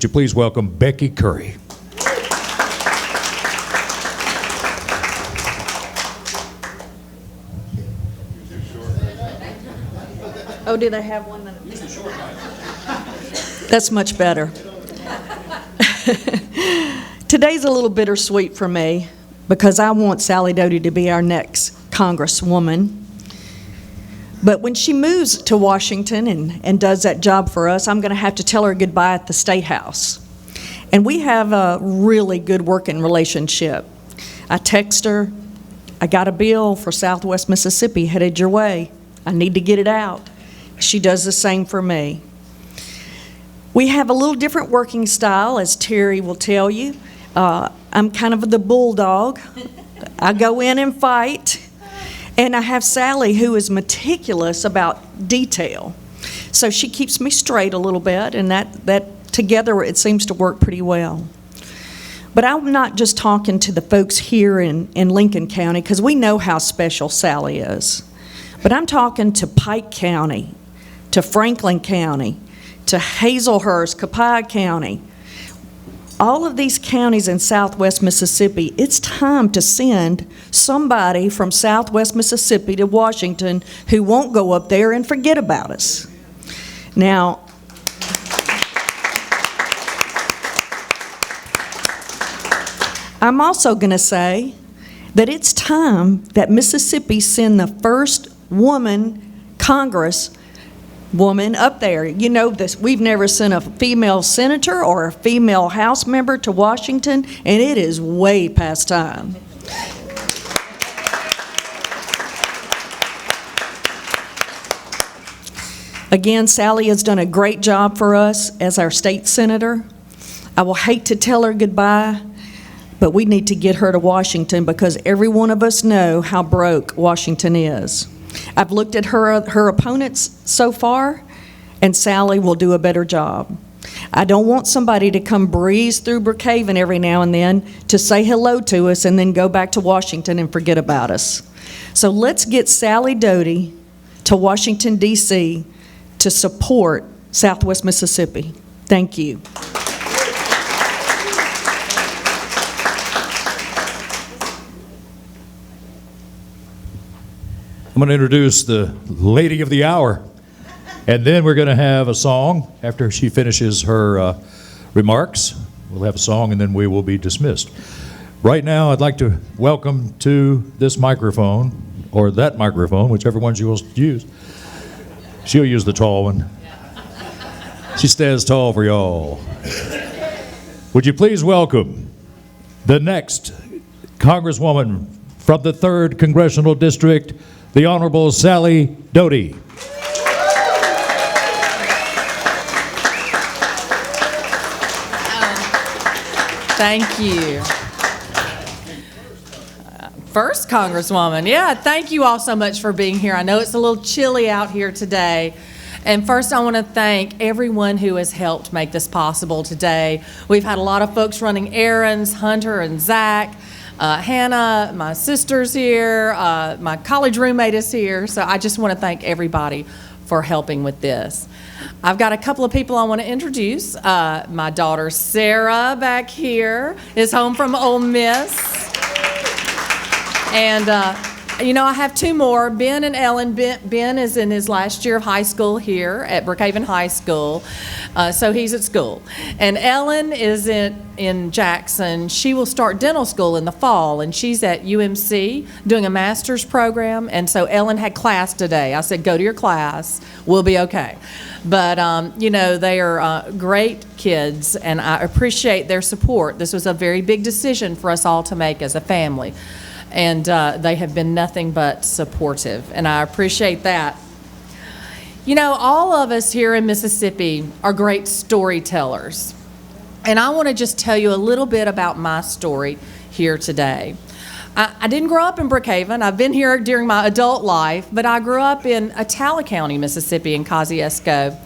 Would you please welcome Becky Curry. Oh, do they have one? That's much better. Today's a little bittersweet for me because I want Sally Doty to be our next Congresswoman. But when she moves to Washington and does that job for us, I'm going to have to tell her goodbye at the State House. And we have a really good working relationship. I text her, I got a bill for Southwest Mississippi headed your way. I need to get it out. She does the same for me. We have a little different working style, as Terry will tell you. I'm kind of the bulldog. I go in and fight. And I have Sally, who is meticulous about detail. So she keeps me straight a little bit, and that together it seems to work pretty well. But I'm not just talking to the folks here in Lincoln County, because we know how special Sally is. But I'm talking to Pike County, to Franklin County, to Hazelhurst, Copiah County. All of these counties in Southwest Mississippi, it's time to send somebody from Southwest Mississippi to Washington who won't go up there and forget about us. Now, I'm also going to say that it's time that Mississippi send the first woman Congresswoman up there. You know this, we've never sent a female senator or a female House member to Washington, and it is way past time. Again, Sally has done a great job for us as our state senator. I will hate to tell her goodbye, but we need to get her to Washington because every one of us know how broke Washington is. I've looked at her opponents so far, and Sally will do a better job. I don't want somebody to come breeze through Brookhaven every now and then to say hello to us and then go back to Washington and forget about us. So let's get Sally Doty to Washington, D.C. to support Southwest Mississippi. Thank you. I'm going to introduce the lady of the hour, and then we're going to have a song after she finishes her remarks. We'll have a song, and then we will be dismissed. Right now, I'd like to welcome to this microphone, or that microphone, whichever one she wants to use. She'll use the tall one. She stands tall for y'all. Would you please welcome the next Congresswoman from the 3rd Congressional District, the Honorable Sally Doty. Thank you. First Congresswoman. Yeah, thank you all so much for being here. I know it's a little chilly out here today. And first, I want to thank everyone who has helped make this possible today. We've had a lot of folks running errands, Hunter and Zach. Hannah, my sister's here, my college roommate is here, so I just want to thank everybody for helping with this. I've got a couple of people I want to introduce. My daughter Sarah back here is home from Ole Miss. And I have two more, Ben and Ellen. Ben is in his last year of high school here at Brookhaven High School, so he's at school. And Ellen is in Jackson. She will start dental school in the fall, and she's at UMC doing a master's program, and so Ellen had class today. I said, go to your class, we'll be okay. But, they are great kids, and I appreciate their support. This was a very big decision for us all to make as a family. And they have been nothing but supportive, and I appreciate that. All of us here in Mississippi are great storytellers, and I want to just tell you a little bit about my story here today. I didn't grow up in Brookhaven. I've been here during my adult life, but I grew up in Attala County, Mississippi, in Kosciuszko.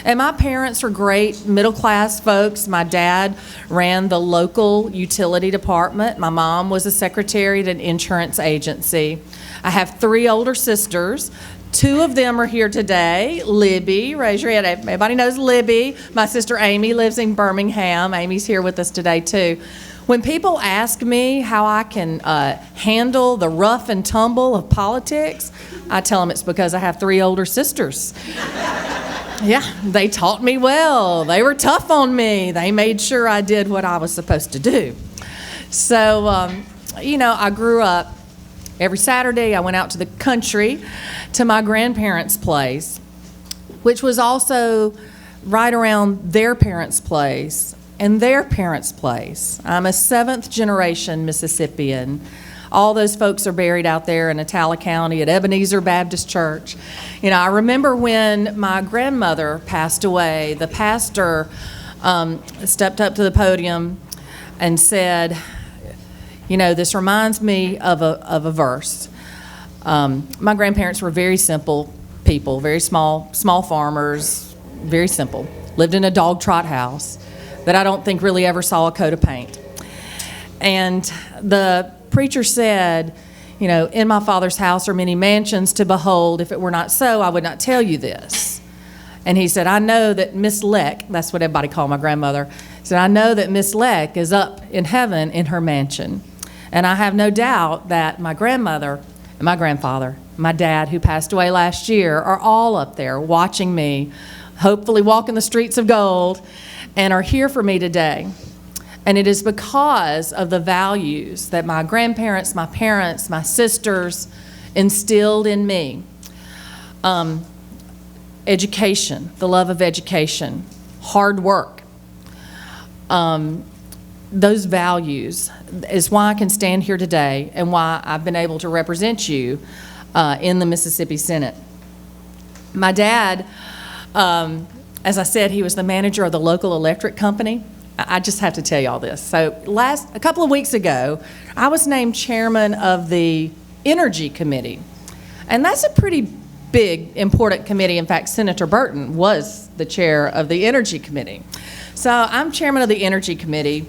And my parents were great middle-class folks. My dad ran the local utility department. My mom was a secretary at an insurance agency. I have three older sisters, Two of them are here today. Libby, raise your hand. Everybody knows Libby. My sister Amy lives in Birmingham. Amy's here with us today, too. When people ask me how I can handle the rough and tumble of politics, I tell them it's because I have 3 older sisters. Yeah, they taught me well. They were tough on me. They made sure I did what I was supposed to do. So, I grew up. Every Saturday, I went out to the country to my grandparents' place, which was also right around their parents' place and their parents' place. I'm a 7th generation Mississippian. All those folks are buried out there in Attala County at Ebenezer Baptist Church. I remember when my grandmother passed away, the pastor stepped up to the podium and said, this reminds me of a verse. My grandparents were very simple people, very small farmers, very simple. Lived in a dog trot house that I don't think really ever saw a coat of paint. And the preacher said, in my Father's house are many mansions to behold. If it were not so, I would not tell you this. And he said, I know that Miss Leck, that's what everybody called my grandmother, he said, I know that Miss Leck is up in heaven in her mansion. And I have no doubt that my grandmother and my grandfather, my dad, who passed away last year, are all up there watching me, hopefully walking the streets of gold, and are here for me today. And it is because of the values that my grandparents, my parents, my sisters instilled in me. Education, the love of education, hard work. Those values is why I can stand here today and why I've been able to represent you in the Mississippi Senate. My dad, as I said, he was the manager of the local electric company. I just have to tell you all this. So a couple of weeks ago, I was named chairman of the Energy Committee. And that's a pretty big, important committee. In fact, Senator Burton was the chair of the Energy Committee. So I'm chairman of the Energy Committee.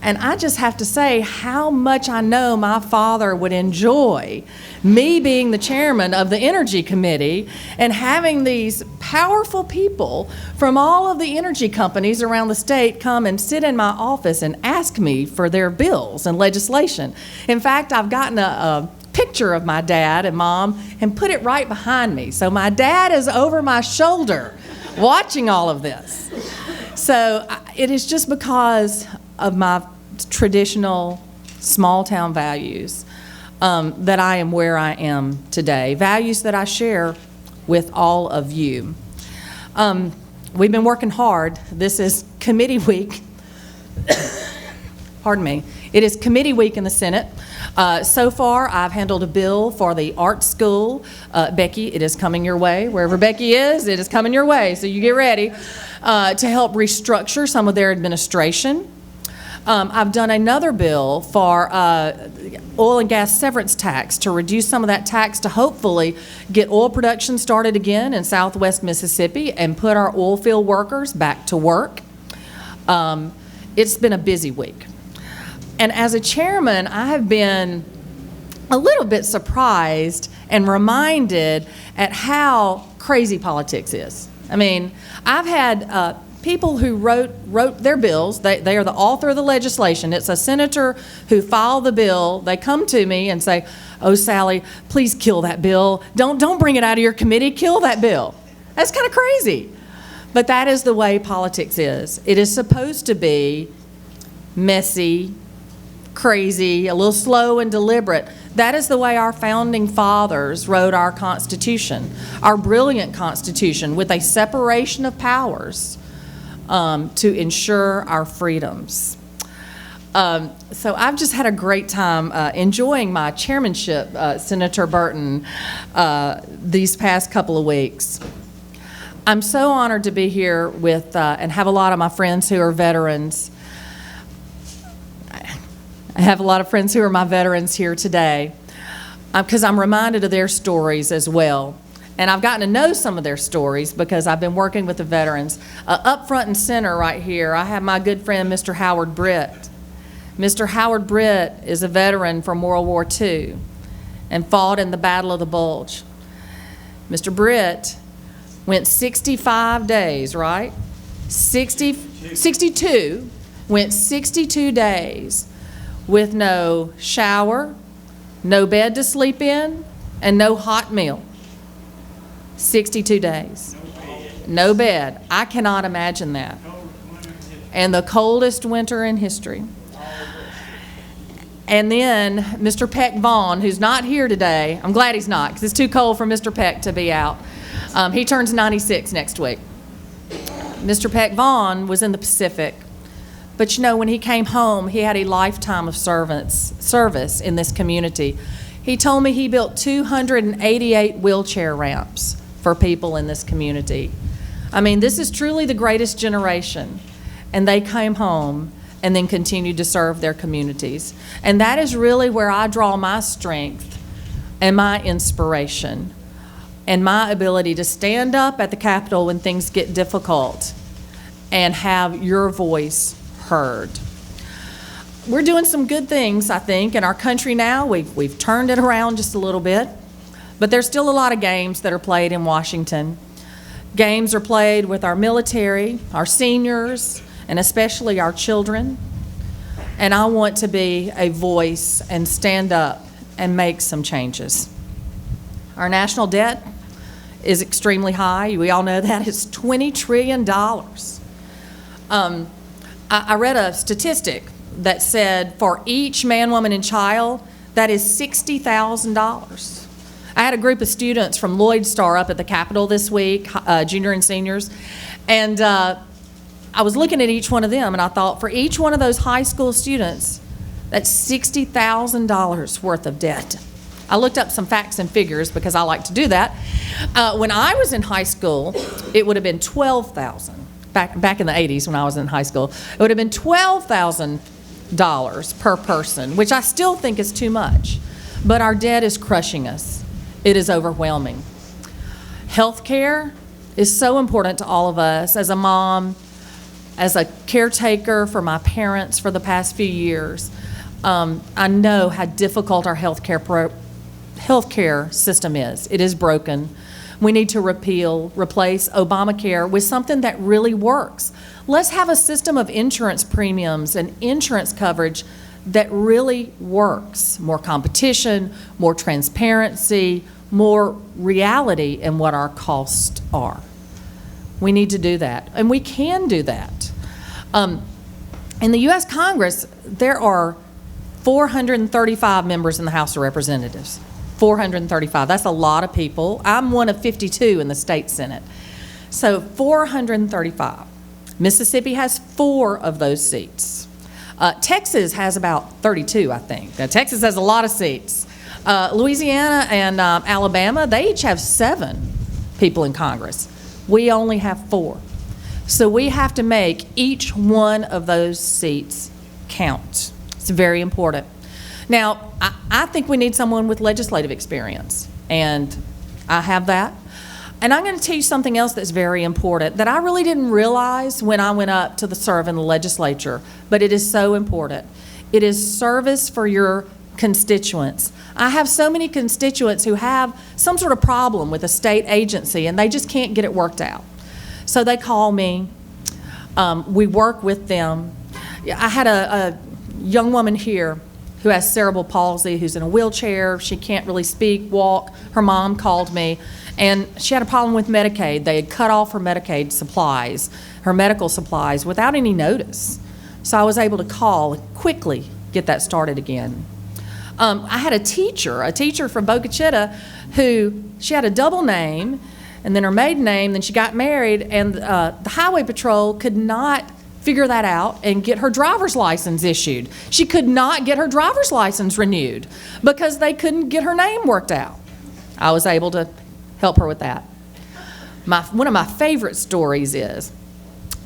And I just have to say how much I know my father would enjoy me being the chairman of the Energy Committee and having these powerful people from all of the energy companies around the state come and sit in my office and ask me for their bills and legislation. In fact, I've gotten a picture of my dad and mom and put it right behind me. So my dad is over my shoulder watching all of this. So it is just because of my traditional small town values that I am where I am today. Values that I share with all of you. We've been working hard. This is committee week. Pardon me. It is committee week in the Senate. So far, I've handled a bill for the art school. Becky, it is coming your way. Wherever Becky is, it is coming your way. So you get ready to help restructure some of their administration. I've done another bill for oil and gas severance tax to reduce some of that tax to hopefully get oil production started again in southwest Mississippi and put our oil field workers back to work. It's been a busy week. And as a chairman, I have been a little bit surprised and reminded at how crazy politics is. I mean, I've had people who wrote their bills. They are the author of the legislation. It's a senator who filed the bill. They come to me and say, "Oh, Sally, please kill that bill. Don't bring it out of your committee. Kill that bill." That's kind of crazy. But that is the way politics is. It is supposed to be messy, crazy, a little slow and deliberate. That is the way our founding fathers wrote our Constitution, our brilliant Constitution, with a separation of powers to ensure our freedoms. So I've just had a great time enjoying my chairmanship, Senator Burton, these past couple of weeks. I'm so honored to be here with and have a lot of my friends who are veterans. I have a lot of friends who are my veterans here today because I'm reminded of their stories as well. And I've gotten to know some of their stories because I've been working with the veterans. Up front and center right here, I have my good friend, Mr. Howard Britt. Mr. Howard Britt is a veteran from World War II and fought in the Battle of the Bulge. Mr. Britt went 65 days, right? 62, went 62 days with no shower, no bed to sleep in, and no hot meal. 62 days. No bed. I cannot imagine that. And the coldest winter in history. And then Mr. Peck Vaughn, who's not here today, I'm glad he's not, because it's too cold for Mr. Peck to be out. He turns 96 next week. Mr. Peck Vaughn was in the Pacific. But you know, when he came home, he had a lifetime of service in this community. He told me he built 288 wheelchair ramps for people in this community. I mean, this is truly the greatest generation. And they came home and then continued to serve their communities. And that is really where I draw my strength and my inspiration and my ability to stand up at the Capitol when things get difficult and have your voice heard. We're doing some good things, I think, in our country now. We've turned it around just a little bit, but there's still a lot of games that are played in Washington. Games are played with our military, our seniors, and especially our children. And I want to be a voice and stand up and make some changes. Our national debt is extremely high. We all know that. It's $20 trillion. I read a statistic that said for each man, woman, and child, that is $60,000. I had a group of students from Lloyd Star up at the Capitol this week, junior and seniors, and I was looking at each one of them, and I thought, for each one of those high school students, that's $60,000 worth of debt. I looked up some facts and figures because I like to do that. When I was in high school, it would have been $12,000. Back in the 80s when I was in high school, it would have been $12,000 per person, which I still think is too much. But our debt is crushing us. It is overwhelming. Health care is so important to all of us. As a mom, as a caretaker for my parents for the past few years, I know how difficult our health care system is. It is broken. We need to replace Obamacare with something that really works. Let's have a system of insurance premiums and insurance coverage that really works. More competition, more transparency, more reality in what our costs are. We need to do that, and we can do that. In the U.S. Congress, there are 435 members in the House of Representatives. 435, that's a lot of people. I'm one of 52 in the state Senate. So 435. Mississippi has 4 of those seats. Texas has about 32, I think. Now, Texas has a lot of seats. Louisiana and Alabama, they each have 7 people in Congress. We only have 4. So we have to make each one of those seats count. It's very important. Now, I think we need someone with legislative experience, and I have that. And I'm going to tell you something else that's very important that I really didn't realize when I went up to serve in the legislature, but it is so important. It is service for your constituents. I have so many constituents who have some sort of problem with a state agency, and they just can't get it worked out. So they call me. We work with them. I had a young woman here who has cerebral palsy, who's in a wheelchair. She can't really speak, walk. Her mom called me, and she had a problem with Medicaid. They had cut off her Medicaid supplies, her medical supplies, without any notice. So I was able to call and quickly get that started again. I had a teacher from Boca Chica, who she had a double name, and then her maiden name, then she got married, and the Highway Patrol could not figure that out and get her driver's license issued. She could not get her driver's license renewed because they couldn't get her name worked out. I was able to help her with that. One of my favorite stories is,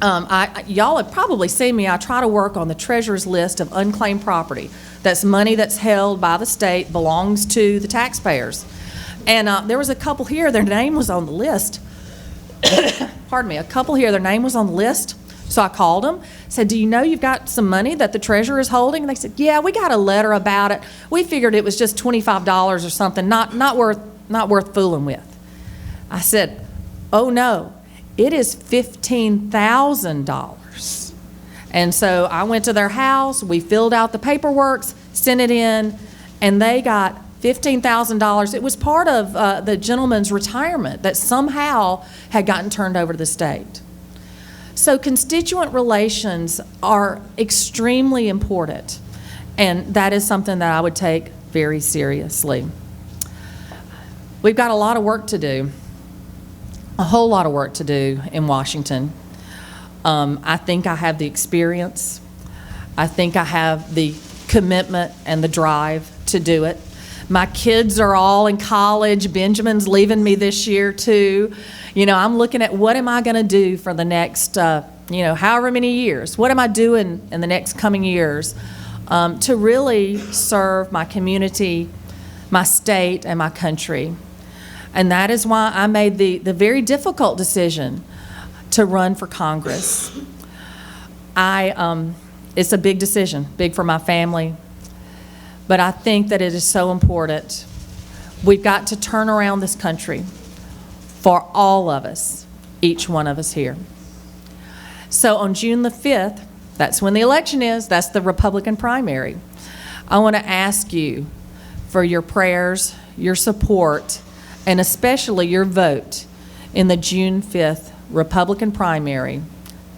y'all have probably seen me, I try to work on the treasurer's list of unclaimed property. That's money that's held by the state, belongs to the taxpayers. And there was a couple here, their name was on the list. Pardon me, a couple here, their name was on the list. So I called them, said, do you know you've got some money that the treasurer is holding? And they said, yeah, we got a letter about it. We figured it was just $25 or something, not worth fooling with. I said, oh no, it is $15,000. And so I went to their house, we filled out the paperwork, sent it in, and they got $15,000. It was part of the gentleman's retirement that somehow had gotten turned over to the state. So constituent relations are extremely important, and that is something that I would take very seriously. We've got a lot of work to do, a whole lot of work to do in Washington. I think I have the experience. I think I have the commitment and the drive to do it. My kids are all in college. Benjamin's leaving me this year too. You know, I'm looking at what am I going to do for the next, however many years. What am I doing in the next coming years to really serve my community, my state, and my country. And that is why I made the very difficult decision to run for Congress. It's a big decision, big for my family, but I think that it is so important. We've got to turn around this country for all of us, each one of us here. So on June the 5th, that's when the election is, that's the Republican primary. I want to ask you for your prayers, your support, and especially your vote in the June 5th Republican primary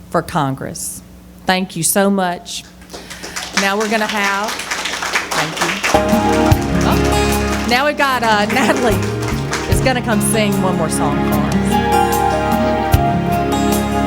for Congress. Thank you so much. Now we're going to have, thank you. Oh, now we've got Natalie is going to come sing one more song for us.